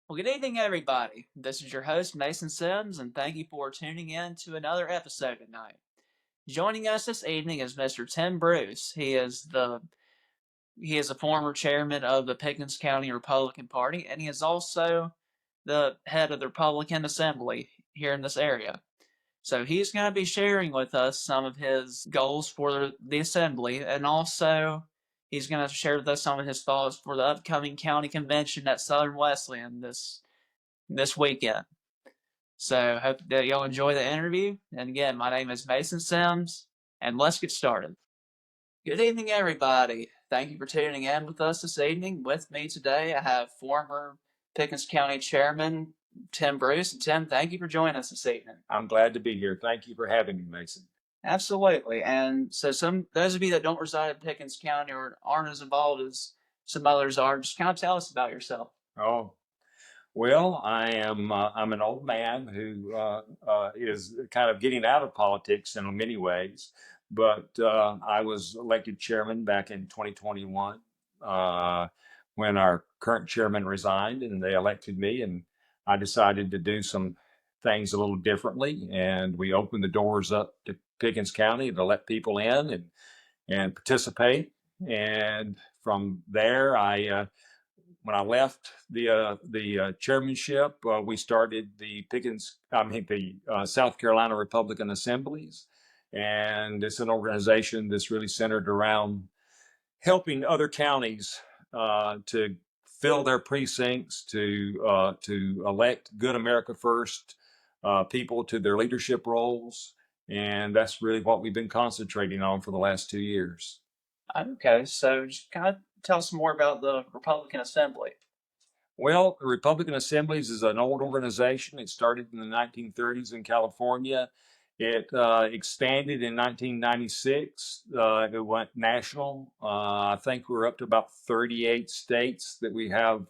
Well, good evening, everybody. This is your host, Mason Sims, and thank you for tuning in to another episode tonight. Joining us this evening is Mr. Tim Bruce. He is a former chairman of the Pickens County Republican Party, and he is also the head of the Republican Assembly here in this area. So he's going to be sharing with us some of his goals for the assembly, and also he's going to share with us some of his thoughts for the upcoming county convention at Southern Wesleyan this weekend. So hope that y'all enjoy the interview. And again, my name is Mason Sims, and let's get started. Good evening, everybody. Thank you for tuning in with us this evening. With me today, I have former Pickens County Chairman Tim Bruce. And Tim, thank you for joining us this evening. I'm glad to be here. Thank you for having me, Mason. Absolutely. And so, those of you that don't reside in Pickens County or aren't as involved as some others are, just kind of tell us about yourself. Oh, well, I'm an old man who is kind of getting out of politics in many ways, but I was elected chairman back in 2021 when our current chairman resigned, and they elected me, and I decided to do some things a little differently, and we opened the doors up to Pickens County to let people in and participate. And from there, when I left the chairmanship, we started the South Carolina Republican Assemblies, and it's an organization that's really centered around helping other counties to fill their precincts, to elect good America First people to their leadership roles, and that's really what we've been concentrating on for the last 2 years. Okay, so just kind of tell us more about the Republican Assembly. Well, the Republican Assemblies is an old organization. It started in the 1930s in California. It expanded in 1996. It went national. I think we're up to about 38 states that we have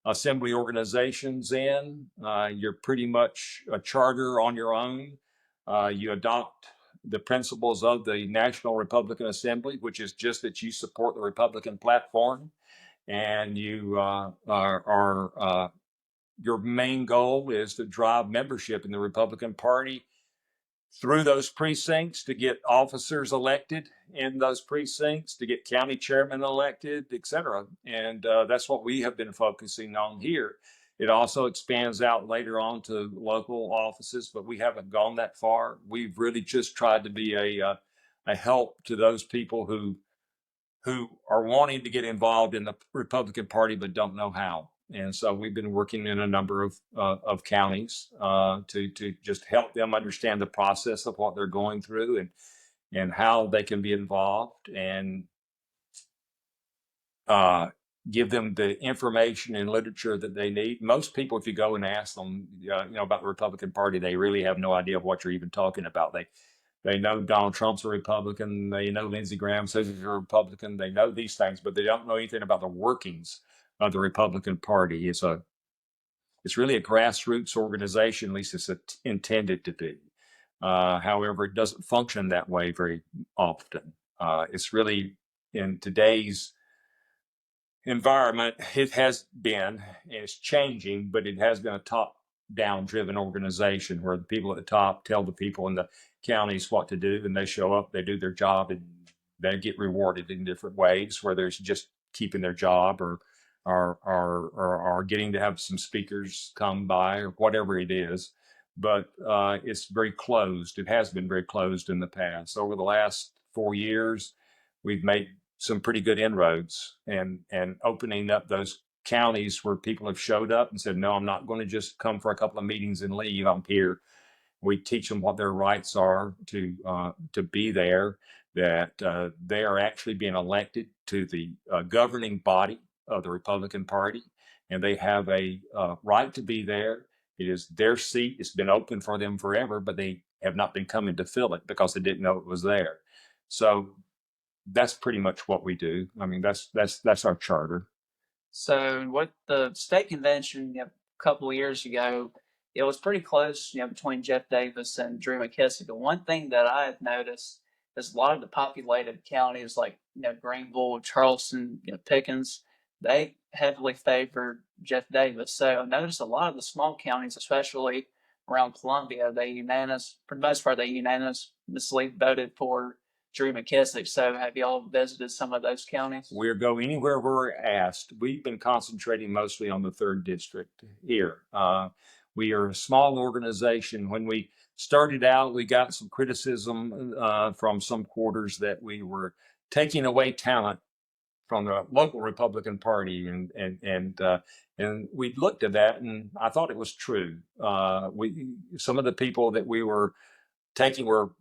assembly organizations in. You're pretty much a charter on your own. You adopt the principles of the National Republican Assembly, which is just that you support the Republican platform, and you your main goal is to drive membership in the Republican Party through those precincts, to get officers elected in those precincts, to get county chairmen elected, et cetera. And that's what we have been focusing on here. It also expands out later on to local offices, but we haven't gone that far. We've really just tried to be a help to those people who are wanting to get involved in the Republican Party but don't know how. And so we've been working in a number of counties to just help them understand the process of what they're going through and how they can be involved, and give them the information and literature that they need. Most people, if you go and ask them, about the Republican Party, they really have no idea what you're even talking about. They know Donald Trump's a Republican. They know Lindsey Graham says he's a Republican. They know these things, but they don't know anything about the workings of the Republican Party. It's really a grassroots organization, at least it's intended to be. However, it doesn't function that way very often. It's really, in today's environment, it has been, and it's changing, but it has been a top-down driven organization where the people at the top tell the people in the counties what to do, and they show up, they do their job, and they get rewarded in different ways, whether it's just keeping their job or getting to have some speakers come by or whatever it is. But it's very closed. It has been very closed in the past. Over the last 4 years, we've made some pretty good inroads and opening up those counties where people have showed up and said, no, I'm not going to just come for a couple of meetings and leave. I'm here. We teach them what their rights are to be there, that they are actually being elected to the governing body of the Republican Party, and they have a right to be there. It is their seat. It's been open for them forever, but they have not been coming to fill it because they didn't know it was there. So that's pretty much what we do. I mean, that's our charter. So, with the state convention a couple of years ago, it was pretty close, between Jeff Davis and Drew McKissick. But one thing that I have noticed is a lot of the populated counties like, Greenville, Charleston, Pickens, they heavily favored Jeff Davis. So I noticed a lot of the small counties, especially around Columbia, for the most part, they unanimously voted for Drew McKissick. So have y'all visited some of those counties? We'll go anywhere we're asked. We've been concentrating mostly on the third district here. We are a small organization. When we started out, we got some criticism from some quarters that we were taking away talent from the local Republican Party, and we looked at that, and I thought it was true. Some of the people that we were taking were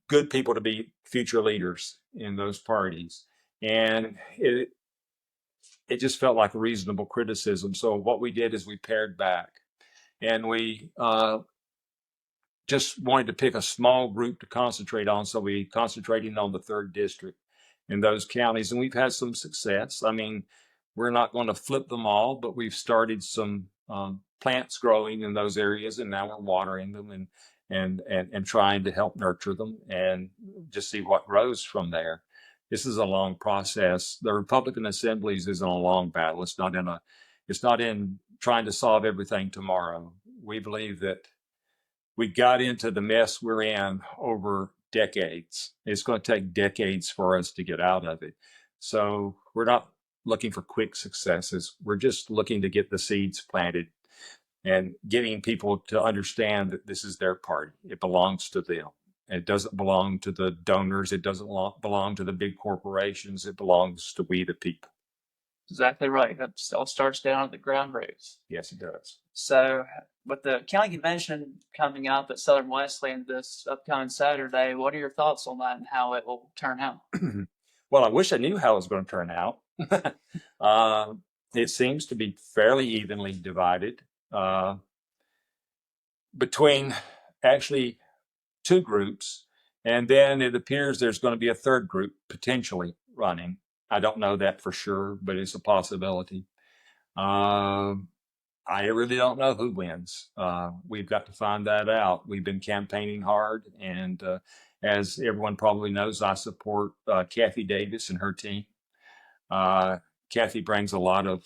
good people to be future leaders in those parties, and it just felt like a reasonable criticism. So what we did is we pared back, and we just wanted to pick a small group to concentrate on. So we concentrating on the third district in those counties, and we've had some success. I mean, we're not going to flip them all, but we've started some plants growing in those areas, and now we're watering them and trying to help nurture them and just see what grows from there. This is a long process. The Republican assemblies isn't a long battle. It's not in trying to solve everything tomorrow. We believe that we got into the mess we're in over decades. It's going to take decades for us to get out of it. So we're not looking for quick successes. We're just looking to get the seeds planted and getting people to understand that this is their party. It belongs to them. It doesn't belong to the donors. It doesn't belong to the big corporations. It belongs to we the people. Exactly right. That all starts down at the ground roots. Yes, it does. So, with the county convention coming up at Southern Wesleyan this upcoming Saturday, what are your thoughts on that and how it will turn out? Well, I wish I knew how it was going to turn out. It seems to be fairly evenly divided between actually two groups, and then it appears there's going to be a third group potentially running. I don't know that for sure, but it's a possibility. I really don't know who wins. We've got to find that out. We've been campaigning hard, and as everyone probably knows, I support Kathy Davis and her team. Kathy brings a lot of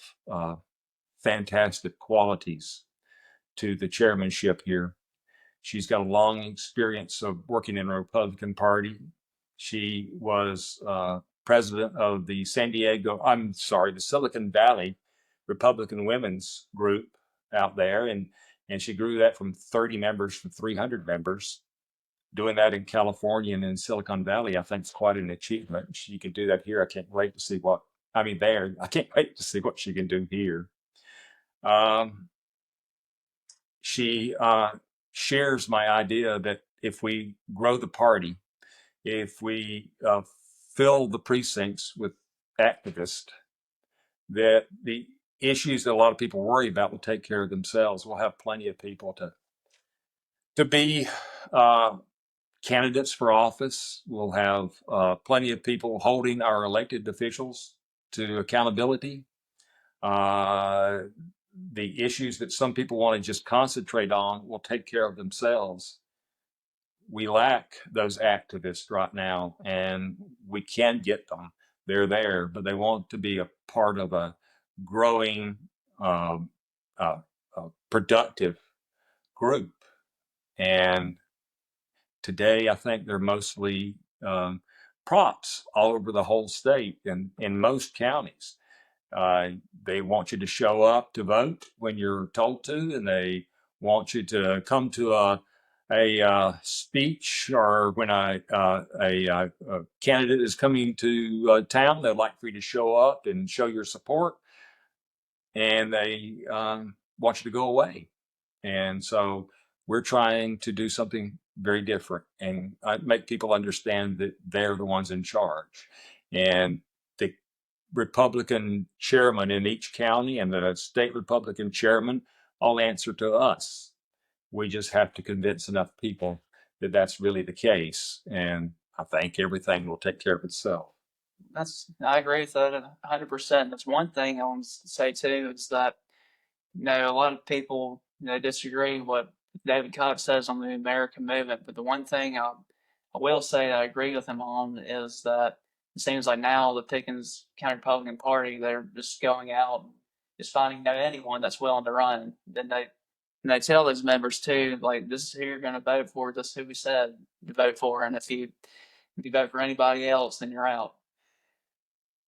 fantastic qualities to the chairmanship here. She's got a long experience of working in the Republican Party. She was president of the the Silicon Valley Republican Women's Group out there, and she grew that from 30 members to 300 members. Doing that in California and in Silicon Valley, I think is quite an achievement. She can do that here. I can't wait to see I can't wait to see what she can do here. She shares my idea that if we grow the party, if we fill the precincts with activists, that the issues that a lot of people worry about will take care of themselves. We'll have plenty of people to be candidates for office. We'll have plenty of people holding our elected officials to accountability. The issues that some people want to just concentrate on will take care of themselves. We lack those activists right now, and we can get them. They're there, but they want to be a part of a growing, productive group. And today, I think they're mostly props all over the whole state and in most counties. They want you to show up to vote when you're told to, and they want you to come to a speech, or when a candidate is coming to town, they'd like for you to show up and show your support, and they want you to go away. And so we're trying to do something very different and make people understand that they're the ones in charge. And the Republican chairman in each county and the state Republican chairman all answer to us. We just have to convince enough people that that's really the case. And I think everything will take care of itself. I agree with that 100%. That's one thing I want to say too, is that, a lot of people, disagree what David Cox says on the American movement. But the one thing I will say I agree with him on is that It seems like now the Pickens County Republican Party, they're just going out, just finding anyone that's willing to run. Then they tell those members too, like, this is who you're going to vote for. This is who we said to vote for, and if you vote for anybody else, then you're out.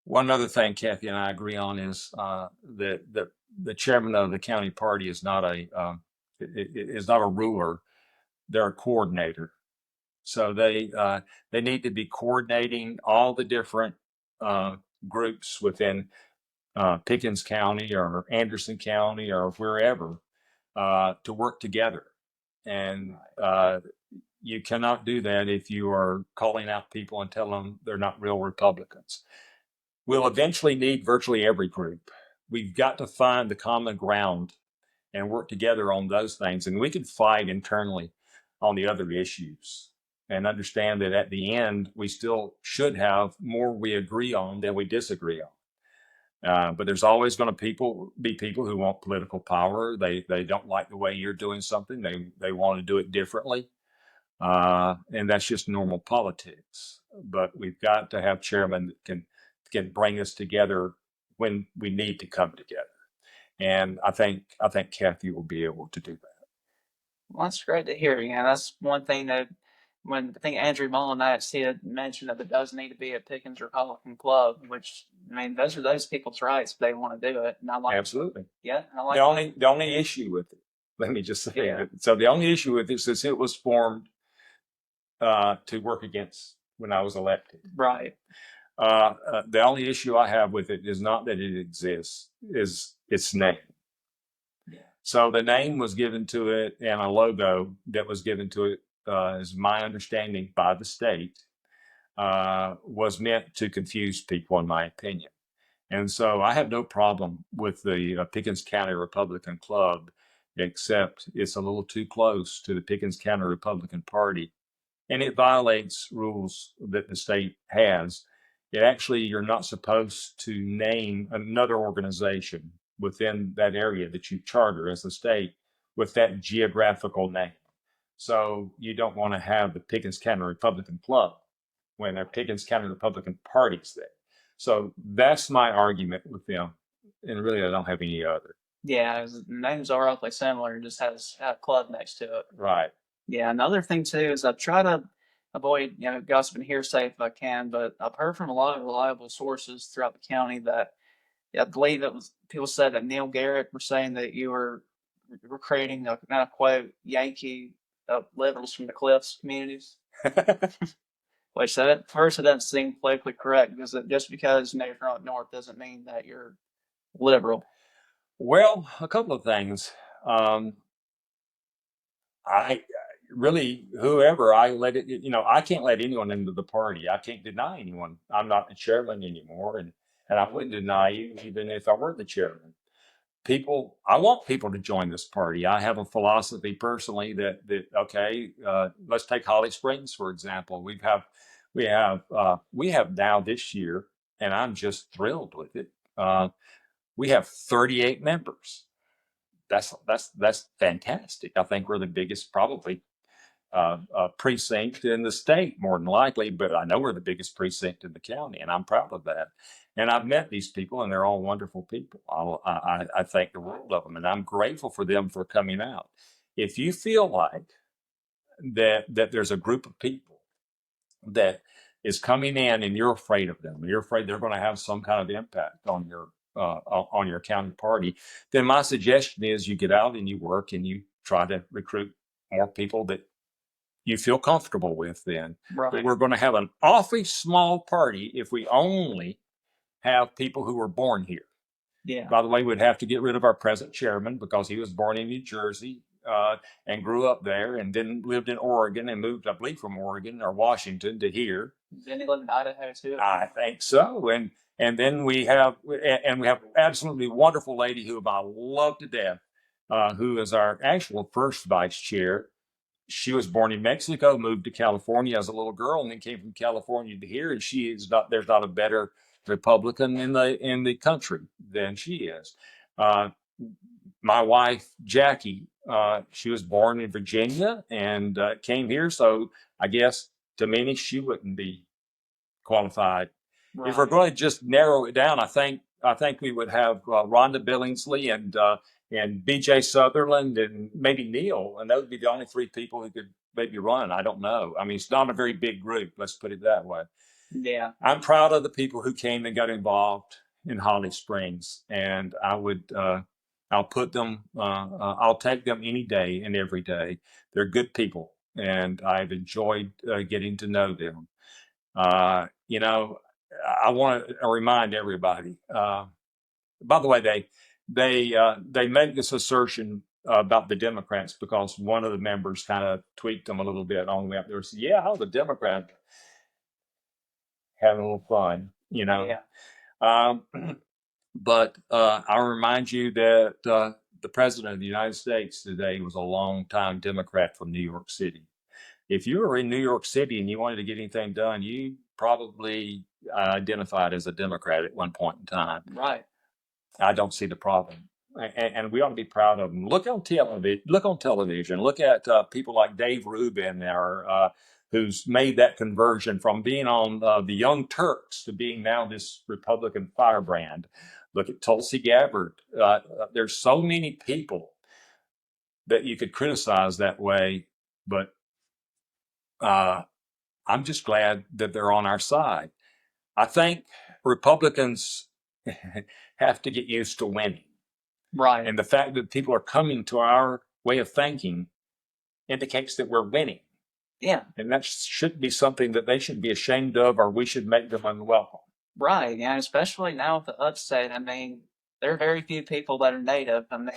One other thing Kathy and I agree on is that the chairman of the county party is not is not a ruler. They're a coordinator. So they need to be coordinating all the different groups within Pickens County or Anderson County or wherever to work together. And you cannot do that if you are calling out people and telling them they're not real Republicans. We'll eventually need virtually every group. We've got to find the common ground and work together on those things. And we can fight internally on the other issues and understand that at the end, we still should have more we agree on than we disagree on. But there's always going to be people who want political power. They don't like the way you're doing something. They want to do it differently. And that's just normal politics. But we've got to have chairmen that can bring us together when we need to come together. And I think Kathy will be able to do that. Well, that's great to hear. Yeah, that's one thing that when I think Andrew Mullinax he had mentioned that there does need to be a Pickens Republican Club, which I mean those are those people's rights if they want to do it. And I like Absolutely. Yeah, I like the only issue with it, let me just say Yeah. it. So the only issue with this is it was formed to work against when I was elected. Right. The only issue I have with it is not that it exists, is its name. Yeah. So the name was given to it and a logo that was given to it, is my understanding by the state, was meant to confuse people, in my opinion. And so I have no problem with the Pickens County Republican Club, except it's a little too close to the Pickens County Republican Party. And it violates rules that the state has. It actually, you're not supposed to name another organization within that area that you charter as a state with that geographical name. So you don't want to have the Pickens County Republican Club when their Pickens County Republican Party's there. So that's my argument with them. And really, I don't have any other. Yeah, the names are awfully similar. It just has a club next to it. Right. Yeah, another thing too is I try to avoid, gossip and hearsay if I can, but I've heard from a lot of reliable sources throughout the county that I believe it was people said that Neil Garrett were saying that you were creating a kind of quote Yankee liberals from the Cliffs communities. Which at first it doesn't seem politically correct because just because you're from up north doesn't mean that you're liberal. Well, a couple of things. I really, whoever I let it, I can't let anyone into the party. I can't deny anyone. I'm not the chairman anymore. And I wouldn't deny you even if I were the chairman. I want people to join this party. I have a philosophy personally that okay, let's take Holly Springs, for example. We have now this year, and I'm just thrilled with it. We have 38 members. That's fantastic. I think we're the biggest probably precinct in the state, more than likely, but I know we're the biggest precinct in the county, and I'm proud of that. And I've met these people, and they're all wonderful people. I think the world of them, and I'm grateful for them for coming out. If you feel like that there's a group of people that is coming in, and you're afraid of them, you're afraid they're going to have some kind of impact on your county party, then my suggestion is you get out and you work and you try to recruit more people that you feel comfortable with then. Right. But we're going to have an awfully small party if we only have people who were born here. Yeah. By the way, we'd have to get rid of our present chairman because he was born in New Jersey and grew up there and then lived in Oregon and moved, I believe, from Oregon or Washington to here. Didn't he live in Idaho too? I think so. And then we have absolutely wonderful lady who I love to death, who is our actual first vice chair. She was born in Mexico, moved to California as a little girl, and then came from California to here. And there's not a better Republican in the country than she is. My wife, Jackie, she was born in Virginia and came here. So I guess to many, she wouldn't be qualified. If we're Right. going to just narrow it down, I think we would have Rhonda Billingsley and B.J. Sutherland and maybe Neil, and those would be the only three people who could maybe run. I don't know. I mean, it's not a very big group. Let's put it that way. Yeah. I'm proud of the people who came and got involved in Holly Springs, and I'll put them, I'll take them any day and every day. They're good people, and I've enjoyed getting to know them. You know, I want to remind everybody. By the way, they make this assertion about the Democrats because one of the members kind of tweaked them a little bit on the way up there. Said, "Yeah, how the Democrats having a little fun," you know. Yeah. Um, but I'll remind you that the president of the United States today was a longtime Democrat from New York City. If you were in New York City and you wanted to get anything done, you probably identified as a Democrat at one point in time. Right. I don't see the problem. And we ought to be proud of them. Look on television. Look on television. Look at people like Dave Rubin, who's made that conversion from being on the Young Turks to being now this Republican firebrand. Look at Tulsi Gabbard. There's so many people that you could criticize that way, but I'm just glad that they're on our side. I think Republicans have to get used to winning. Right. And the fact that people are coming to our way of thinking indicates that we're winning. Yeah. And that should be something that they should be ashamed of, or we should make them unwelcome. Right. Yeah. Especially now with the upstate. I mean, there are very few people that are native. I mean,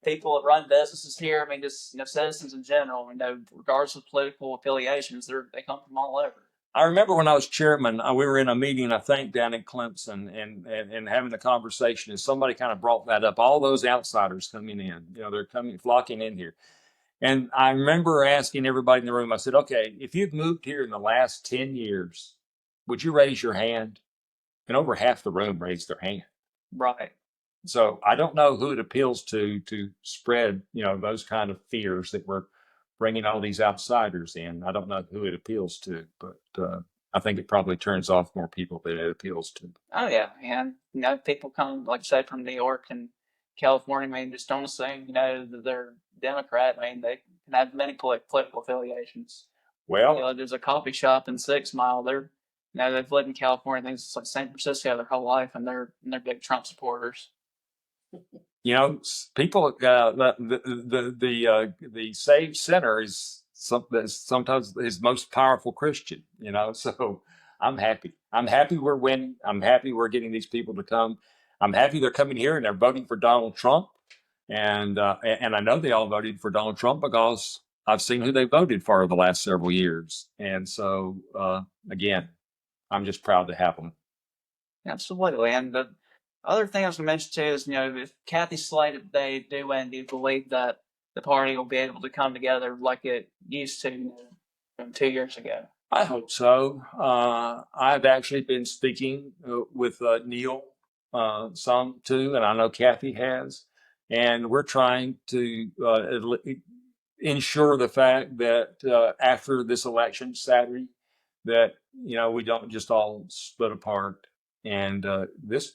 people that run businesses here. I mean, just citizens in general. Regardless of political affiliations, they come from all over. I remember when I was chairman, we were in a meeting, I think, down in Clemson, and having a conversation, and somebody kind of brought that up. All those outsiders coming in, they're flocking in here. And I remember asking everybody in the room, I said, okay, if you've moved here in the last 10 years, would you raise your hand? And over half the room raised their hand. Right. So I don't know who it appeals to spread, those kind of fears that we're bringing all these outsiders in. I don't know who it appeals to, but I think it probably turns off more people than it appeals to. Oh yeah, and people come, like I said, from New York and California. I mean, just don't assume that they're Democrat. I mean, they can have many political affiliations. Well, There's a coffee shop in 6 Mile. They've lived in California. I think it's like San Francisco their whole life, and they're big Trump supporters. People, the saved sinner is sometimes his most powerful Christian. So I'm happy. I'm happy we're winning. I'm happy we're getting these people to come. I'm happy they're coming here and they're voting for Donald Trump. And I know they all voted for Donald Trump because I've seen who they voted for the last several years. And so again, I'm just proud to have them. Absolutely, and the other thing I was going to mention too is, if Kathy slated if they do win, do you believe that the party will be able to come together like it used to from 2 years ago? I hope so. I've actually been speaking with Neil some too, and I know Kathy has, and we're trying to ensure the fact that after this election Saturday, that we don't just all split apart. And this,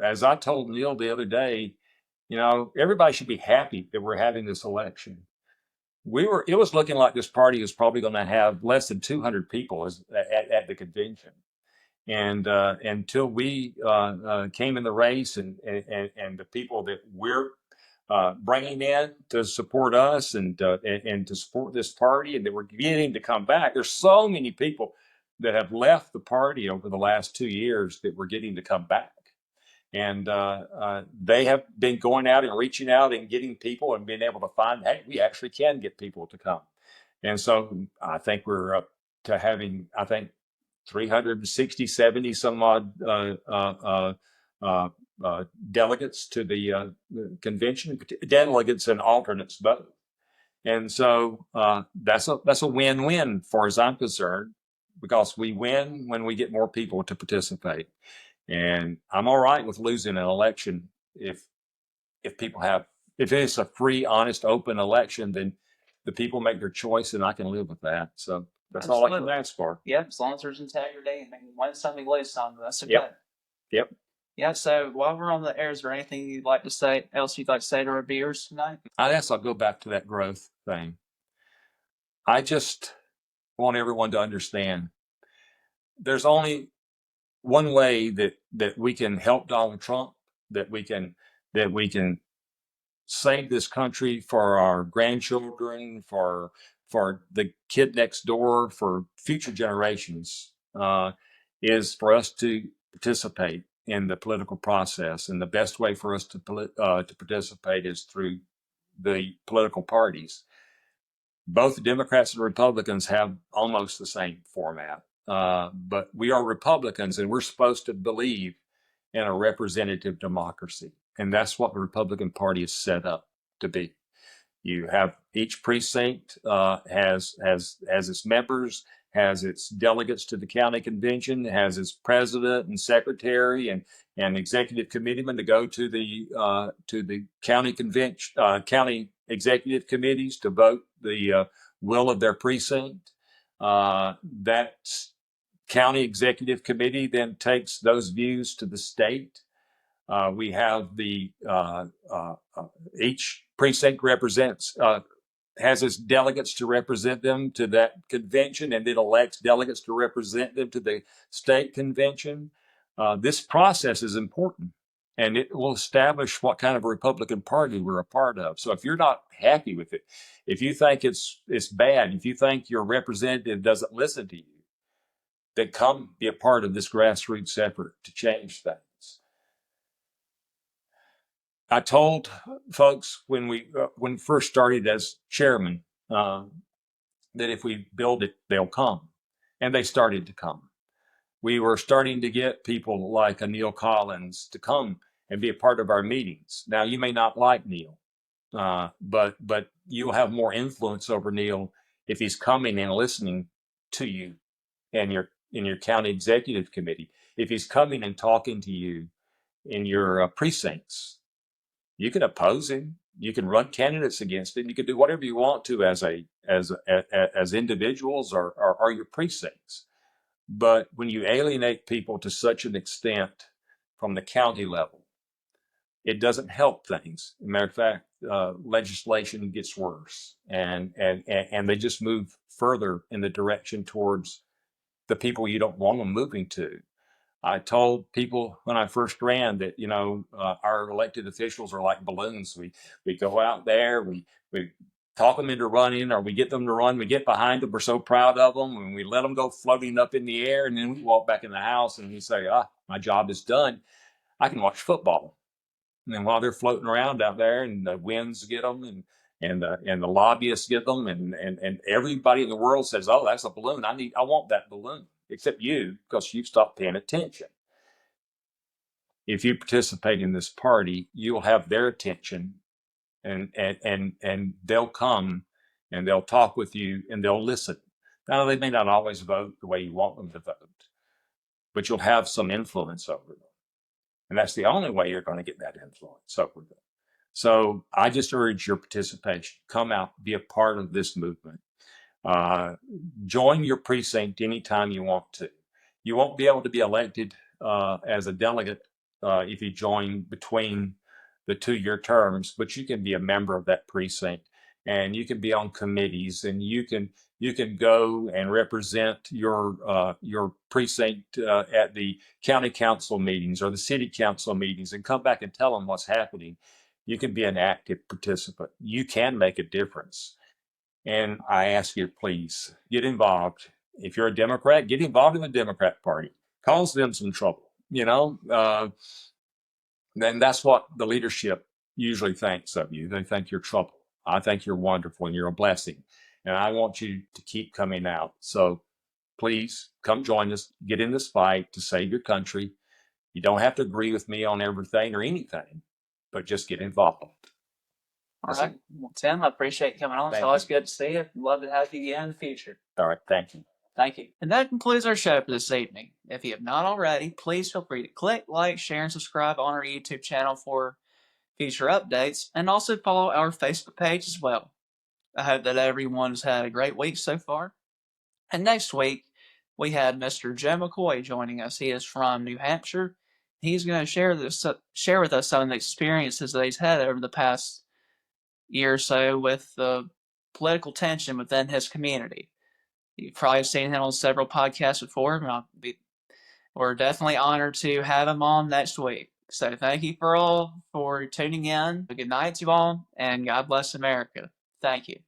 as I told Neil the other day, everybody should be happy that we're having this election. It was looking like this party was probably going to have less than 200 people at the convention. And until we came in the race, and the people that we're bringing in to support us and to support this party, and that we're getting to come back, there's so many people that have left the party over the last 2 years that we're getting to come back. And they have been going out and reaching out and getting people and being able to find, hey, we actually can get people to come. And so I think we're up to having, 360, 70 some odd delegates to the convention, delegates and alternates both. And so that's a win-win far as I'm concerned, because we win when we get more people to participate. And I'm all right with losing an election if it's a free, honest, open election, then the people make their choice, and I can live with that. So That's all I can Absolutely. ask for. Yep, as long as there's integrity and win something, lose something, that's okay. Yep. Yep. Yeah, so while we're on the air, is there anything you'd like to say, else you'd like to say to our viewers tonight? I guess I'll go back to that growth thing. I just want everyone to understand there's only one way that we can help Donald Trump, that we can save this country for our grandchildren, for the kid next door, for future generations, is for us to participate in the political process. And the best way for us to participate is through the political parties. Both the Democrats and Republicans have almost the same format, but we are Republicans, and we're supposed to believe in a representative democracy, and that's what the Republican Party is set up to be. You have each precinct has its members, has its delegates to the county convention, has its president and secretary and executive committeemen to go to the county convention, county executive committees to vote the will of their precinct. That county executive committee then takes those views to the state. We have each precinct represents has its delegates to represent them to that convention, and then elects delegates to represent them to the state convention. This process is important, and it will establish what kind of a Republican Party we're a part of. So if you're not happy with it, if you think it's bad, if you think your representative doesn't listen to you, then come be a part of this grassroots effort to change things. I told folks when we first started as chairman that if we build it, they'll come, and they started to come. We were starting to get people like a Neil Collins to come and be a part of our meetings. Now, you may not like Neil, but you'll have more influence over Neil if he's coming and listening to you and in your county executive committee. If he's coming and talking to you in your precincts. You can oppose him. You can run candidates against him. You can do whatever you want to as individuals or your precincts. But when you alienate people to such an extent from the county level, it doesn't help things. As a matter of fact, legislation gets worse, and they just move further in the direction towards the people you don't want them moving to. I told people when I first ran that, our elected officials are like balloons. We go out there, we talk them into running, or we get them to run. We get behind them. We're so proud of them, and we let them go floating up in the air. And then we walk back in the house and we say, my job is done. I can watch football. And then while they're floating around out there, and the winds get them, and the lobbyists get them, and everybody in the world says, "Oh, that's a balloon. I want that balloon." Except you, because you've stopped paying attention. If you participate in this party, you'll have their attention, and they'll come and they'll talk with you and they'll listen. Now, they may not always vote the way you want them to vote, but you'll have some influence over them. And that's the only way you're going to get that influence over them. So I just urge your participation. Come out, be a part of this movement. Join your precinct anytime you want to. You won't be able to be elected as a delegate if you join between the 2-year terms, but you can be a member of that precinct, and you can be on committees, and you can go and represent your precinct at the county council meetings or the city council meetings, and come back and tell them what's happening. You can be an active participant. You can make a difference. And I ask you, please get involved. If you're a Democrat, get involved in the Democrat Party. Cause them some trouble, Then that's what the leadership usually thinks of you. They think you're trouble. I think you're wonderful and you're a blessing. And I want you to keep coming out. So please come join us. Get in this fight to save your country. You don't have to agree with me on everything or anything, but just get involved. All right. Well, Tim, I appreciate you coming on. It's always good to see you. Love to have you again in the future. All right. Thank you. Thank you. And that concludes our show for this evening. If you have not already, please feel free to click, like, share, and subscribe on our YouTube channel for future updates, and also follow our Facebook page as well. I hope that everyone's had a great week so far. And next week, we had Mr. Joe McCoy joining us. He is from New Hampshire. He's going to share with us some of the experiences that he's had over the past year or so with the political tension within his community. You've probably seen him on several podcasts before, but we're definitely honored to have him on next week. So thank you for all for tuning in. Good night to you all, and God bless America. Thank you.